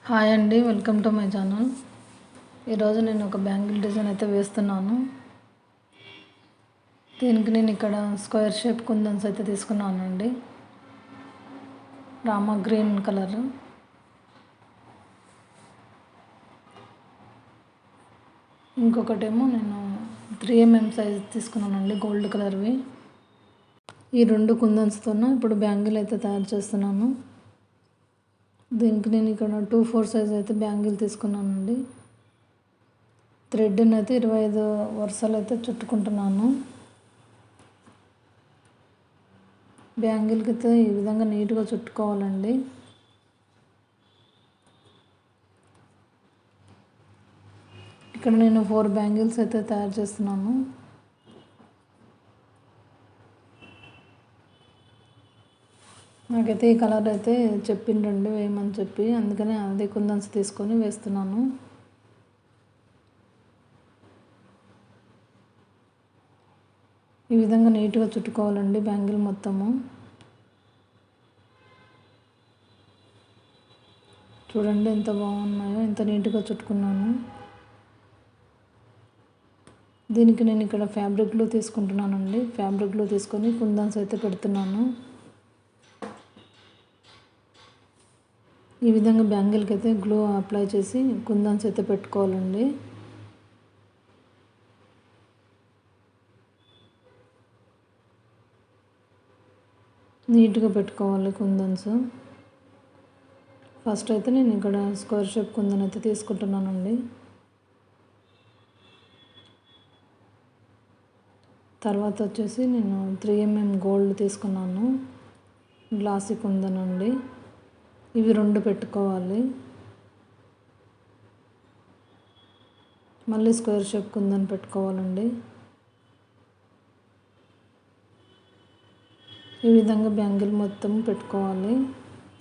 Hi అండి, welcome to my channel. ఈరోజు నేను ఒక బ్యాంగిల్ డిజైన్ అయితే వేస్తున్నాను. దీనికి నేను ఇక్కడ స్క్వేర్ షేప్ కుందన్స్ అయితే తీసుకున్నానండి. Rama green colour. ఇంకొకటేమో నేను 3mm సైజ్ తీసుకున్నానండి, గోల్డ్ కలర్వి. ఈ రెండు కుందన్స్తోన ఇప్పుడు బ్యాంగిల్ అయితే తయారు చేస్తున్నాను. దీనికి నేను ఇక్కడ 2/4 సైజ్ అయితే బ్యాంగిల్ తీసుకున్నానండి. థ్రెడ్ని అయితే 25 వరుసలు అయితే చుట్టుకుంటున్నాను. బ్యాంగిల్కి అయితే ఈ విధంగా నీట్గా చుట్టుకోవాలండి. ఇక్కడ నేను 4 బ్యాంగిల్స్ అయితే తయారు చేస్తున్నాను. నాకైతే ఈ కలర్ అయితే చెప్పిండ్రండి వేయమని చెప్పి, అందుకని అదే కుందన్స్ తీసుకొని వేస్తున్నాను. ఈ విధంగా నీట్గా చుట్టుకోవాలండి బ్యాంగిల్ మొత్తము. చూడండి ఎంత బాగున్నాయో, ఎంత నీట్గా చుట్టుకున్నాను. దీనికి నేను ఇక్కడ ఫ్యాబ్రిక్ గ్లూ తీసుకుంటున్నానండి. ఫ్యాబ్రిక్ గ్లూ తీసుకొని కుందన్స్ అయితే పెడుతున్నాను. ఈ విధంగా బ్యాంగిల్కి అయితే గ్లూ అప్లై చేసి కుందన్స్ అయితే పెట్టుకోవాలండి. నీట్గా పెట్టుకోవాలి కుందన్స్. ఫస్ట్ అయితే నేను ఇక్కడ స్క్వేర్ షేప్ కుందన్ అయితే తీసుకుంటున్నానండి. తర్వాత వచ్చేసి నేను 3mm గోల్డ్ తీసుకున్నాను, గ్లాసీ కుందన్ అండి. ఇవి రెండు పెట్టుకోవాలి. మళ్ళీ స్క్వేర్ షేప్ కుందన్ పెట్టుకోవాలండి. ఈ విధంగా బ్యాంగిల్ మొత్తం పెట్టుకోవాలి.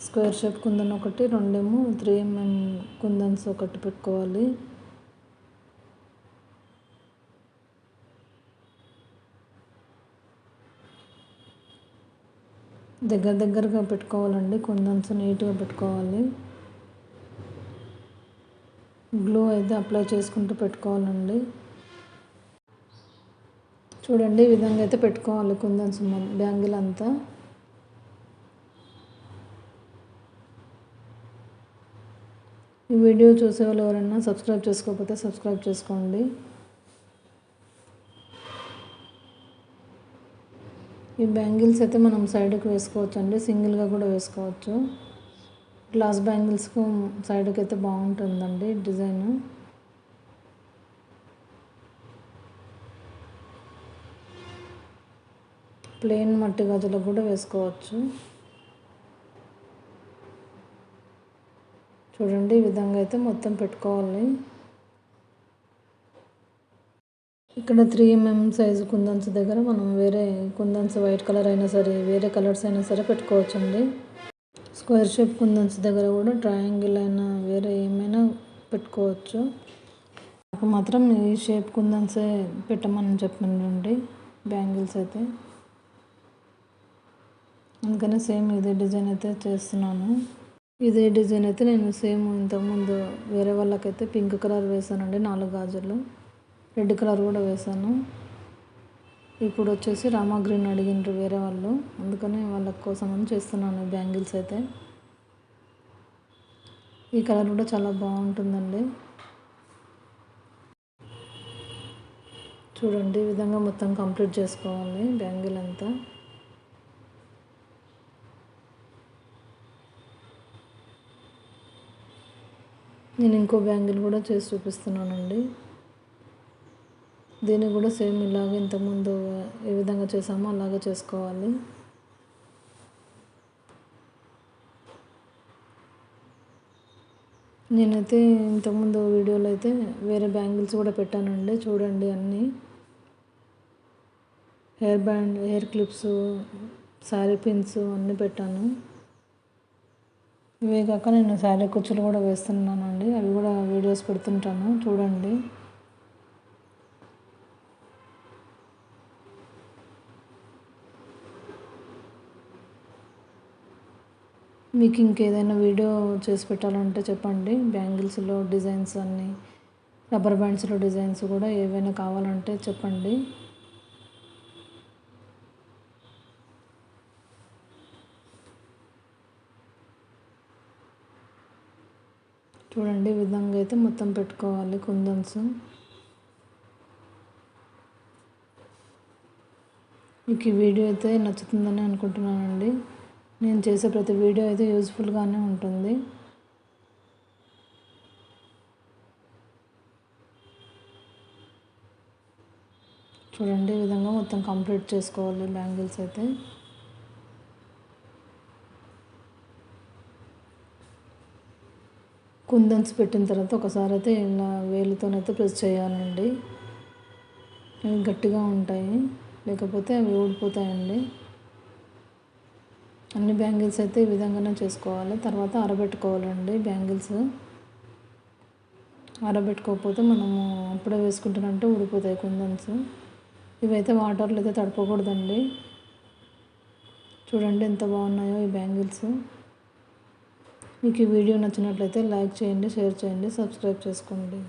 స్క్వేర్ షేప్ కుందన్ ఒకటి, రెండేమో 3mm కుందన్స్ ఒకటి పెట్టుకోవాలి. దగ్గరగా పెట్టుకోవాలండి, కుందన్స్ నీట్గా పెట్టుకోవాలి. గ్లూ అయితే అప్లై చేసుకుంటూ పెట్టుకోవాలండి. చూడండి ఈ విధంగా అయితే పెట్టుకోవాలి కుందన్స్ బ్యాంగిల్ అంతా. ఈ వీడియో చూసే వాళ్ళు ఎవరైనా సబ్స్క్రైబ్ చేసుకోకపోతే సబ్స్క్రైబ్ చేసుకోండి. ఈ బ్యాంగిల్స్ అయితే మనం సైడ్కి వేసుకోవచ్చు అండి, సింగిల్గా కూడా వేసుకోవచ్చు. గ్లాస్ బ్యాంగిల్స్కు సైడ్కి అయితే బాగుంటుందండి డిజైన్. ప్లెయిన్ మట్టి గాజులకు కూడా వేసుకోవచ్చు. చూడండి ఈ విధంగా అయితే మొత్తం పెట్టుకోవాలి. ఇక్కడ 3mm సైజు కుందన్స్ దగ్గర మనం వేరే కుందన్స్ వైట్ కలర్ అయినా సరే, వేరే కలర్స్ అయినా సరే పెట్టుకోవచ్చండి. స్క్వేర్ షేప్ కుందన్స్ దగ్గర కూడా ట్రయాంగిల్ అయినా వేరే ఏమైనా పెట్టుకోవచ్చు. నాకు మాత్రం ఈ షేప్ కుందన్సే పెట్టమని చెప్పండి బ్యాంగిల్స్ అయితే. అందుకని సేమ్ ఇదే డిజైన్ అయితే చేస్తున్నాను. ఇదే డిజైన్ అయితే నేను సేమ్ ఇంతకుముందు వేరే వాళ్ళకైతే పింక్ కలర్ వేసానండి, 4 గాజులు. రెడ్ కలర్ కూడా వేసాను. ఇప్పుడు వచ్చేసి రామా గ్రీన్ అడిగినారు వేరే వాళ్ళు, అందుకని వాళ్ళ కోసం అని చేస్తున్నాను బ్యాంగిల్స్ అయితే. ఈ కలర్ కూడా చాలా బాగుంటుందండి. చూడండి ఈ విధంగా మొత్తం కంప్లీట్ చేసుకోవాలి బ్యాంగిల్ అంతా. నేను ఇంకో బ్యాంగిల్ కూడా చేసి చూపిస్తున్నానండి. దీన్ని కూడా సేమ్ ఇలాగే ఇంతకుముందు ఏ విధంగా చేసామో అలాగే చేసుకోవాలి. నేనైతే ఇంతకుముందు వీడియోలో అయితే వేరే బ్యాంగిల్స్ కూడా పెట్టానండి, చూడండి అన్నీ. Hair band, hair clips, sari pins అన్నీ పెట్టాను. ఇవే కాక నేను శారీ కుచ్చులు కూడా వేస్తున్నానండి, అవి కూడా వీడియోస్ పెడుతుంటాను చూడండి. మీకు ఇంకేదైనా వీడియో చేసి పెట్టాలంటే చెప్పండి. బ్యాంగిల్స్లో డిజైన్స్ అన్నీ, రబ్బర్ బ్యాండ్స్లో డిజైన్స్ కూడా ఏవైనా కావాలంటే చెప్పండి. చూడండి, ఈ విధంగా అయితే మొత్తం పెట్టుకోవాలి కుందన్స్. మీకు ఈ వీడియో అయితే నచ్చుతుందని అనుకుంటున్నానండి. నేను చేసే ప్రతి వీడియో అయితే యూజ్ఫుల్గానే ఉంటుంది. చూడండి, ఈ విధంగా మొత్తం కంప్లీట్ చేసుకోవాలి బ్యాంగిల్స్ అయితే. కుందన్స్ పెట్టిన తర్వాత ఒకసారి అయితే ఇలా వేలుతోనైతే ప్రెస్ చేయాలండి. అవి గట్టిగా ఉంటాయి, లేకపోతే అవి ఊడిపోతాయండి. అన్ని బ్యాంగిల్స్ అయితే ఈ విధంగానే చేసుకోవాలి. తర్వాత ఆరబెట్టుకోవాలండి బ్యాంగిల్స్. ఆరబెట్టుకోకపోతే మనము అప్పుడే వేసుకుంటున్నట్టు ఊడిపోతాయి కుందన్స్. ఇవైతే వాటర్లో అయితే తడపకూడదండి. చూడండి ఎంత బాగున్నాయో ఈ బ్యాంగిల్స్. మీకు ఈ వీడియో నచ్చినట్లయితే లైక్ చేయండి, షేర్ చేయండి, సబ్స్క్రైబ్ చేసుకోండి.